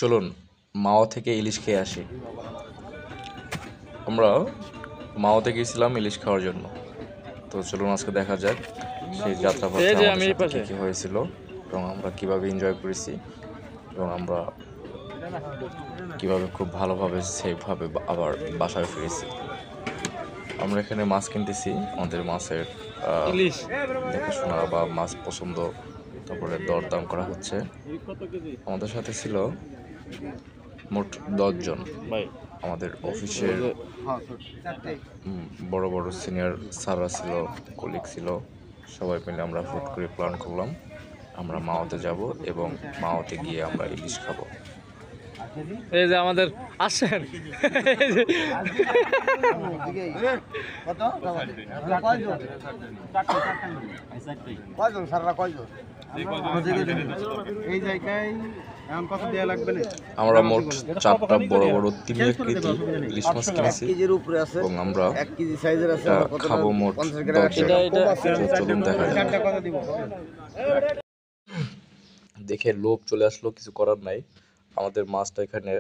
চলুন মাওয়া থেকে ইলিশ খেয়ে আসি। আমরা মাওয়াতে গিয়েছিলাম ইলিশ খাওয়ার জন্য। তো চলুন আজকে দেখা যাক সেই যাত্রাপথে আমাদের সাথে কী কী হয়েছিল এবং আমরা কীভাবে এনজয় করেছি এবং আমরা কীভাবে খুব ভালোভাবে সেফভাবে আবার বাসায় ফিরেছি। আমরা এখানে মাছ কিনতেছি, আমাদের মাছের দেখাশোনা বা মাছ পছন্দ, তারপরে দরদাম করা হচ্ছে। আমাদের সাথে ছিল মোট 10 জন। আমাদের অফিসের বড় বড় সিনিয়র স্যাররা ছিল, কলিগ ছিল, সবাই মিলে আমরা হুট করে প্ল্যান করলাম আমরা মাওয়াতে যাব এবং মাওয়াতে গিয়ে আমরা ইলিশ খাবো। এই যে আমাদের আসেন আমরা মোট 4টা বড় বড় 3 কেজি ইলিশ মাছ কিনেছি এবং আমরা খাবো মোট 10 জন। চলুন দেখা যাক। দেখে লোভ চলে আসলো, কিছু করার নাই। আমাদের মাছটা এখানে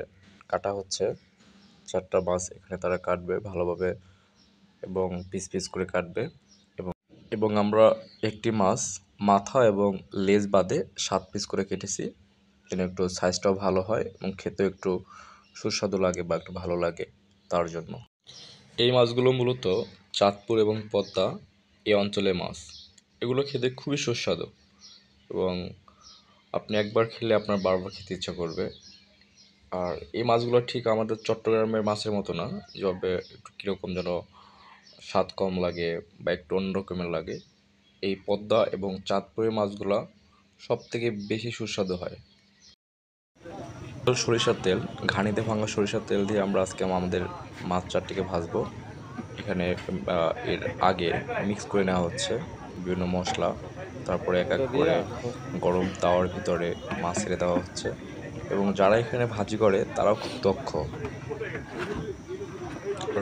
কাটা হচ্ছে, 4টা মাছ এখানে তারা কাটবে ভালোভাবে এবং পিস পিস করে কাটবে এবং আমরা একটি মাছ মাথা এবং লেজ বাদে 7 পিস করে কেটেছি, যেন একটু সাইজটাও ভালো হয় এবং খেতেও একটু সুস্বাদু লাগে বা একটু ভালো লাগে তার জন্য। এই মাছগুলো মূলত চাঁদপুর এবং পদ্মা এই অঞ্চলের মাছ। এগুলো খেতে খুবই সুস্বাদু এবং আপনি একবার খেলে আপনার বারবার খেতে ইচ্ছা করবে। আর এই মাছগুলো ঠিক আমাদের চট্টগ্রামের মাছের মতো না, যবে একটু কীরকম যেন স্বাদ কম লাগে বা একটু অন্য রকমের লাগে। এই পদ্মা এবং চাঁদপুরের মাছগুলো সব থেকে বেশি সুস্বাদু হয়। সরিষার তেল, ঘানিতে ভাঙা সরিষার তেল দিয়ে আমরা আজকে আমাদের মাছ 4টিকে ভাজবো। এখানে এর আগে মিক্স করে নেওয়া হচ্ছে বিভিন্ন মশলা, তারপরে এক এক করে গরম তাওয়ার ভিতরে মাছ ছেড়ে দেওয়া হচ্ছে এবং যারা এখানে ভাজি করে তারাও খুব দক্ষ।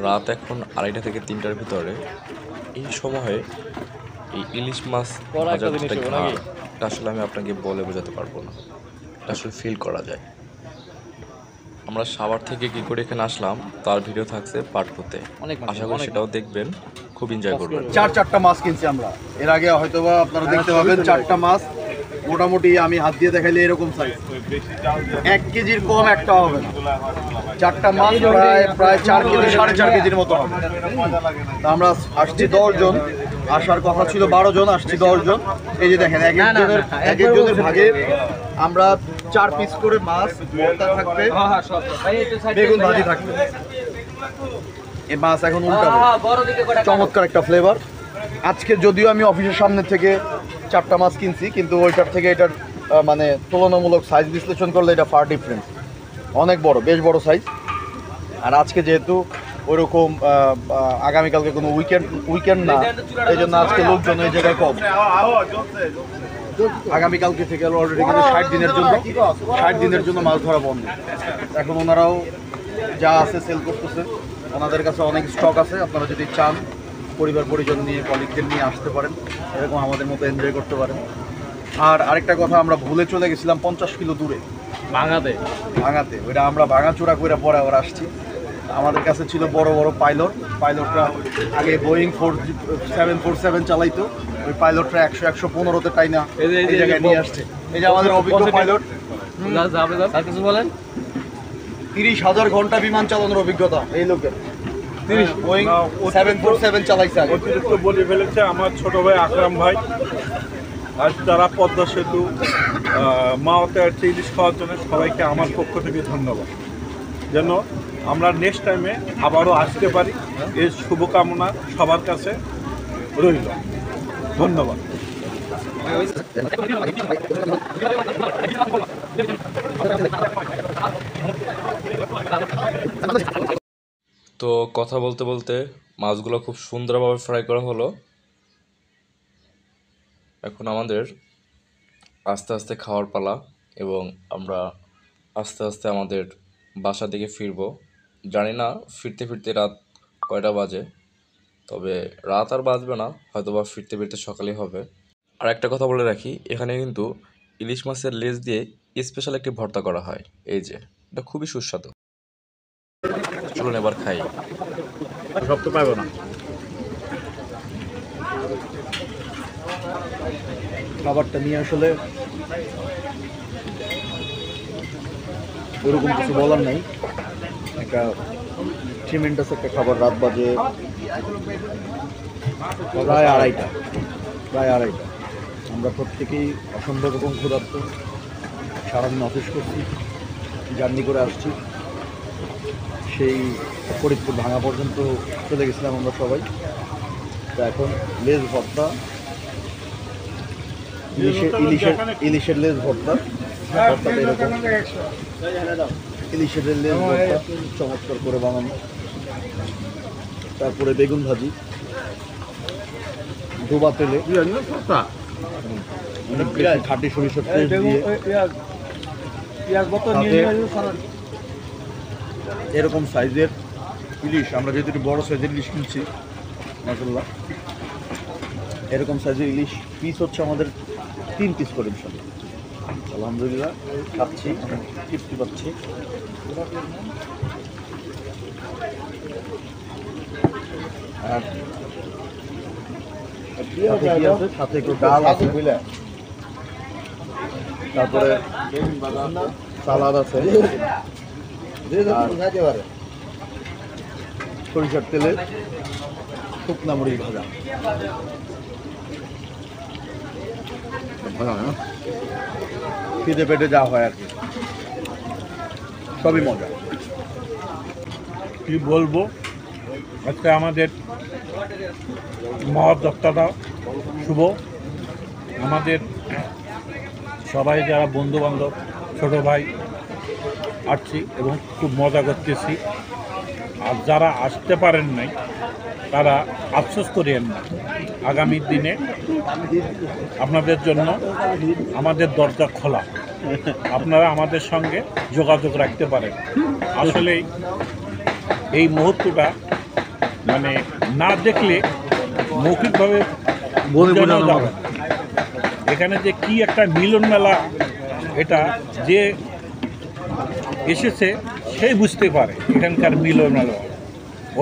রাত এখন 2:30 থেকে 3টার ভিতরে। এই সময়ে এই ইলিশ মাছ ভাজার যেটা ঘ্রাণ, এটা আসলে আমি আপনাকে বলে বোঝাতে পারবো না, এটা আসলে ফিল করা যায়। আমরা সাভার থেকে কী করে এখানে আসলাম তার ভিডিও থাকছে পার্ট 2-তে, আশা করি সেটাও দেখবেন, খুব এনজয় করবেন। 4টা মাছ কিনছি আমরা এর আগে, হয়তোবা আপনারা দেখতে পাবেন 4টা মাছ মোটামুটি আমি হাত দিয়ে দেখাইলে এরকম সাইজ, 1 কেজির কম একটা হবে না। 4টা মাছ প্রায় 4 কেজি 4.5 কেজির মতো হবে। আমরা আসছি 10 জন, আসার কথা ছিল 12 জন, আসছি 10 জন। এই যে দেখেন এক একজনের ভাগে আমরা 4 পিস করে মাছ, ভর্তা থাকবে, বেগুন ভাজি থাকবে। এই মাছ এখন উল্টাবে, চমৎকার একটা ফ্লেভার। আজকে যদিও আমি অফিসের সামনে থেকে 4টা মাছ কিনছি, কিন্তু ওইটার থেকে এটার মানে তুলনামূলক সাইজ বিশ্লেষণ করলে এটা ফার ডিফারেন্স, অনেক বড়, বেশ বড় সাইজ। আর আজকে যেহেতু ওইরকম আগামীকালকে কোনো উইকেন্ড না, এই জন্য আজকে লোকজন এই জায়গায় কম। আগামীকালকে থেকে অলরেডি কিন্তু 60 দিনের জন্য মাছ ধরা বন্ধ। এখন ওনারাও যা আছে সেল করতেছে, ওনাদের কাছে অনেক স্টক আছে। আপনারা যদি চান পরিবার পরিজন নিয়ে, কলিগদের নিয়ে আসতে পারেন, এরকম আমাদের মতো এনজয় করতে পারেন। আর আরেকটা কথা, আমরা ভুলে চলে গেছিলাম 50 কিলো দূরে ভাঙাতে, ওইটা আমরা ভাঙাচোরা করে পরে আবার আসছি। আমাদের কাছে ছিল বড় বড় পাইলটরা আগে বোয়িং 747 চালাইতো, ওই পাইলটরা 100-115-তে টাইনা এই জায়গায় নিয়ে আসছে। এই যে আমাদের অভিজ্ঞ পাইলট, বলেন 30,000 ঘন্টা বিমান চালানোর অভিজ্ঞতা এই লোকের। 30 বোয়িং 747 চালাইছে। অতিরিক্ত বলে ফেলেছে আমার ছোট ভাই আকরাম ভাই। আর তারা পদ্মা সেতু মাওয়াতে আসছে ইলিশ খাওয়ার জন্য, সবাইকে আমার পক্ষ থেকে ধন্যবাদ। যেন আমরা নেক্সট টাইমে আবারও আসতে পারি, এর শুভকামনা সবার কাছে রইল। ধন্যবাদ। তো কথা বলতে বলতে মাছগুলো খুব সুন্দরভাবে ফ্রাই করা হলো। এখন আমাদের আস্তে আস্তে খাওয়ার পালা এবং আমরা আস্তে আস্তে আমাদের বাসা দিকে ফিরবো। জানি না ফিরতে ফিরতে রাত কয়টা বাজে, তবে রাত আর বাজবে না, হয়তো বা ফিরতে ফিরতে সকালই হবে। আর একটা কথা বলে রাখি, এখানে কিন্তু ইলিশ মাছের লেজ দিয়ে স্পেশাল একটি ভর্তা করা হয়। এই যে, এটা খুবই সুস্বাদু। চলুন এবার খাই। সব তো পাইব না। খাবারটা নিয়ে আসলে ওরকম কিছু বলার নাই। একটা ট্রিমেন্ডাস একটা খাবার। রাত বাজে প্রায় আড়াইটা। আমরা প্রত্যেকেই অসম্ভব রকম ক্ষুধার্ত। সারাদিন অফিস করছি, জার্নি করে আসছি, সেই ফরিদপুর ভাঙা পর্যন্ত চলে গেছিলাম আমরা সবাই। তো এখন লেজ ভর্তা, ইলিশের লেজ ভর্তা। ভর্তাটা এরকম ইলিশের লেজ ভর্তা চমৎকার করে বানানো। তারপরে বেগুন ভাজি ডোবা তেলে, অনেক বেশি খাঁটি সরিষার তেল দিয়ে এরকম সাইজের ইলিশ। আমরা যেহেতু একটু বড় সাইজের ইলিশ কিনছি, মাশাআল্লাহ এরকম সাইজের ইলিশ পিস হচ্ছে আমাদের 3 পিস করে ইনশাআল্লাহ। আলহামদুলিল্লাহ খাচ্ছি, তৃপ্তি পাচ্ছি। আর সাথে একটু ডাল আছে, তারপরে সালাদ আছে, সরিষার তেলে শুকনা মরিচ ভাজা। খিদে পেটে যা হয় আর কি, সবই মজা। কি বলবো, আজকে আমাদের মহাযাত্রাটা শুভ। আমাদের সবাই যারা বন্ধু বান্ধব, ছোটো ভাই আসছি এবং খুব মজা করতেছি। আর যারা আসতে পারেন নাই তারা আফসোস করিয়েন না। আগামী দিনে আপনাদের জন্য আমাদের দরজা খোলা, আপনারা আমাদের সঙ্গে যোগাযোগ রাখতে পারেন। আসলেই এই মুহূর্তটা মানে না দেখলে মৌখিকভাবে বোঝানো যাবে না। এখানে যে কি একটা মিলন মেলা, এটা যে এসেছে সেই বুঝতে পারে এখানকার মিলন মেলা।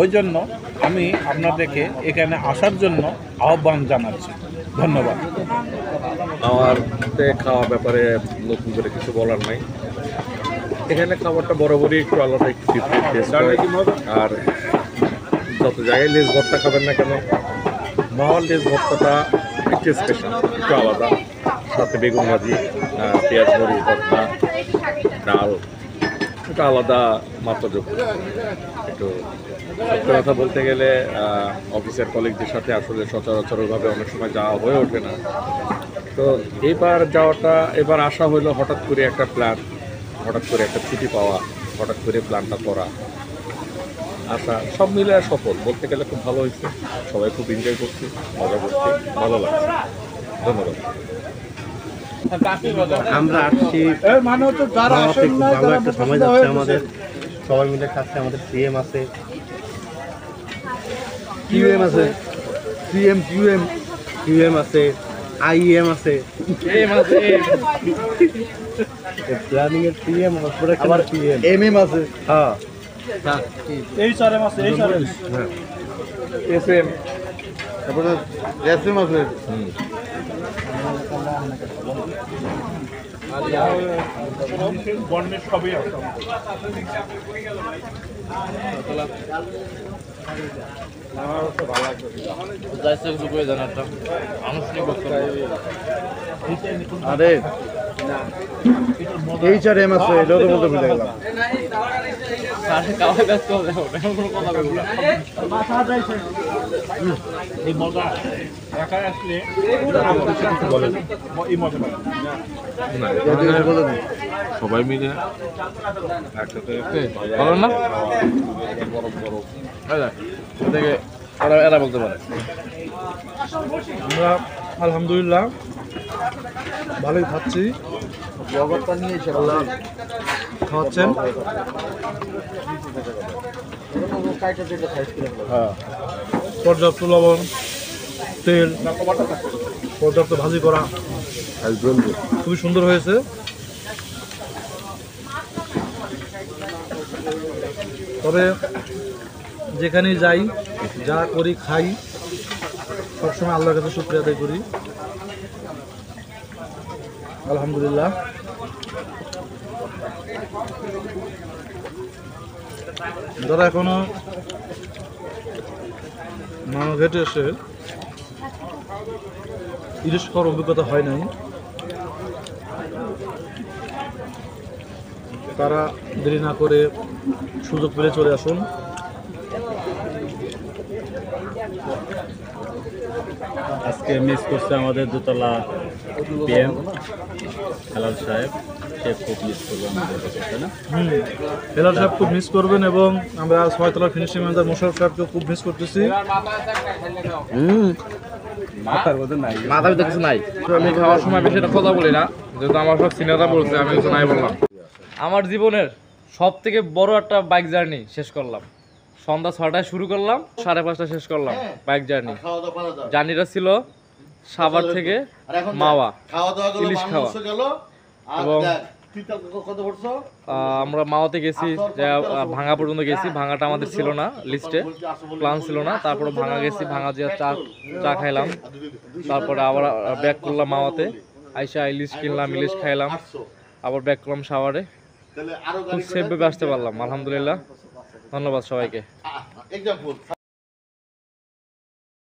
ওই জন্য আমি আপনাদেরকে এখানে আসার জন্য আহ্বান জানাচ্ছি। ধন্যবাদ। আমার খাওয়া ব্যাপারে নতুন করে কিছু বলার নাই। এখানে খাবারটা বরাবরই একটু আলাদা, একটু ডিফারেন্ট টেস্ট হয়। আর যত জায়গায় লেজ ভর্তা খাবেন না কেন, মাওয়ার লেজ ভর্তাটা একটু স্পেশাল, একটু আলাদা। সাথে বেগুন ভাজি, পেঁয়াজ মরিচ ভর্তা, ডাল, এটা আলাদা মাত্রাযুক্ত। একটু সত্যি কথা বলতে গেলে অফিসের কলিগদের সাথে আসলে সচরাচরভাবে অনেক সময় যাওয়া হয়ে ওঠে না। তো এবার আসা হলো হঠাৎ করে একটা প্ল্যান, হঠাৎ করে একটা ছুটি পাওয়া, হঠাৎ করে প্ল্যানটা করা, আসা, সব মিলে সফল বলতে গেলে খুব ভালো হয়েছে। সবাই খুব এনজয় করছি, মজা করছি, ভালো লাগছে। ধন্যবাদ। আমরা আসছি, ভালো একটা সময় যাচ্ছে আমাদের, সবাই মিলে খাচ্ছে। আমাদের সিএম আছে, কিউএম আছে, সিএম কিউএম আছে, আইএম আছে, প্ল্যানিং এর সিএম, আবার পিএম, এমএম আছে, হ্যাঁ এইচআরএম আছে, এসএম, তারপরে এসএম আছে। বর্ণের সবই আছে। আরে এইচআরএম আছে, এটাও তো বলতে ভুলে গেলাম। এই মজা একাই আসলে এই মজা পায় না। সবাই মিলে একসাথে বলো না এরা বলতে পারে। আমরা আলহামদুলিল্লাহ ভালোই খাচ্ছি, জগৎটা নিয়ে খাওয়াচ্ছেন। হ্যাঁ, পর্যাপ্ত লবণ, তেল, পর্যাপ্ত ভাজি করা, খুবই সুন্দর হয়েছে। তবে যেখানেই যাই, যা করি খাই, সবসময় আল্লাহর কাছে শুকরিয়া আদায় করি। আলহামদুলিল্লাহ। যারা এখনো মামাঘাটে এসে ইলিশ খাওয়ার অভিজ্ঞতা হয় নাই, তারা দেরি না করে সুযোগ পেলে চলে আসুন। আজকে মিস করছে আমাদের দোতলা পিএম হেলাল সাহেব, সে খুব মিস করবে আমাদের কাছে, তাই না? হেলাল সাহেব খুব মিস করবেন এবং আমরা 6 তলার ফিনিশিং ম্যানেজার মোশাররফ সাহেবকে খুব মিস করতেছি। মাথার ভিতরে কিছু নাই। আমি খাওয়ার সময় বেশি একটা কথা বলি না, যেহেতু আমার সব সিনিয়ররা বলছে, আমি কিছু নাই বললাম। আমার জীবনের সব থেকে বড় একটা বাইক জার্নি শেষ করলাম। সন্ধ্যা 6টায় শুরু করলাম, 5:30 শেষ করলাম বাইক জার্নি। জার্নিটা ছিল সাভার থেকে মাওয়া, ইলিশ খাওয়া। এবং আমরা মাওয়াতে গেছি, ভাঙা পর্যন্ত গেছি। ভাঙাটা আমাদের ছিল না লিস্টে, প্ল্যান ছিল না। তারপরে ভাঙা গেছি, ভাঙা যে চা খাইলাম, তারপরে আবার ব্যাক করলাম মাওয়াতে, আইসা ইলিশ কিনলাম, ইলিশ খাইলাম, আবার ব্যাক করলাম সাভারে। খুব সেফভাবে আসতে পারলাম, আলহামদুলিল্লাহ। ধন্যবাদ সবাইকে।